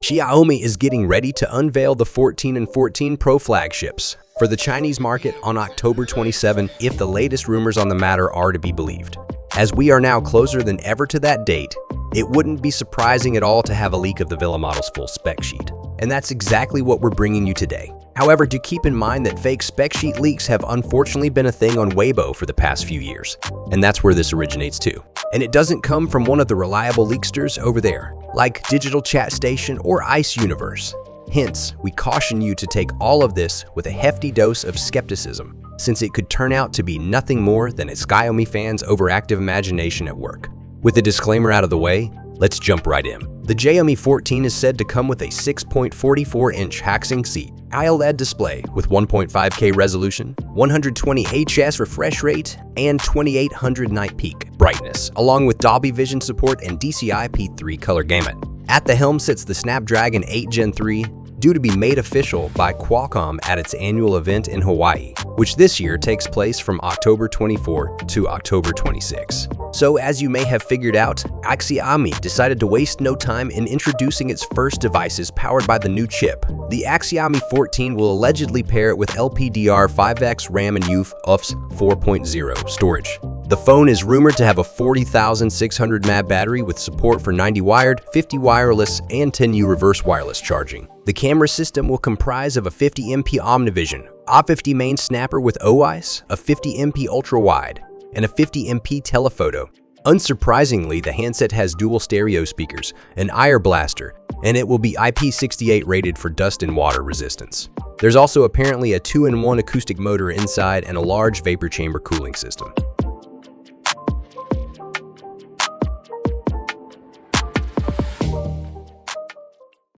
Xiaomi is getting ready to unveil the 14 and 14 Pro flagships for the Chinese market on October 27 if the latest rumors on the matter are to be believed. As we are now closer than ever to that date, it wouldn't be surprising at all to have a leak of the Villa model's full spec sheet. And that's exactly what we're bringing you today. However, do keep in mind that fake spec sheet leaks have unfortunately been a thing on Weibo for the past few years. And that's where this originates too. And it doesn't come from one of the reliable leaksters over there, like Digital Chat Station or Ice Universe. Hence, we caution you to take all of this with a hefty dose of skepticism, since it could turn out to be nothing more than a Xiaomi fan's overactive imagination at work. With the disclaimer out of the way, let's jump right in. The Xiaomi 14 is said to come with a 6.44-inch Haxing seat, IOLED display with 1.5K resolution, 120Hz refresh rate, and 2800 night peak brightness, along with Dolby Vision support and DCI-P3 color gamut. At the helm sits the Snapdragon 8 Gen 3, due to be made official by Qualcomm at its annual event in Hawaii, which this year takes place from October 24 to October 26. So as you may have figured out, Xiaomi decided to waste no time in introducing its first devices powered by the new chip. The Xiaomi 14 will allegedly pair it with LPDDR5X RAM and UFS 4.0 storage. The phone is rumored to have a 40,600 mAh battery with support for 90 wired, 50 wireless, and 10U reverse wireless charging. The camera system will comprise of a 50MP Omnivision, a 50 main snapper with OIS, a 50MP ultra-wide, and a 50MP telephoto. Unsurprisingly, the handset has dual stereo speakers, an IR blaster, and it will be IP68 rated for dust and water resistance. There's also apparently a 2-in-1 acoustic motor inside and a large vapor chamber cooling system.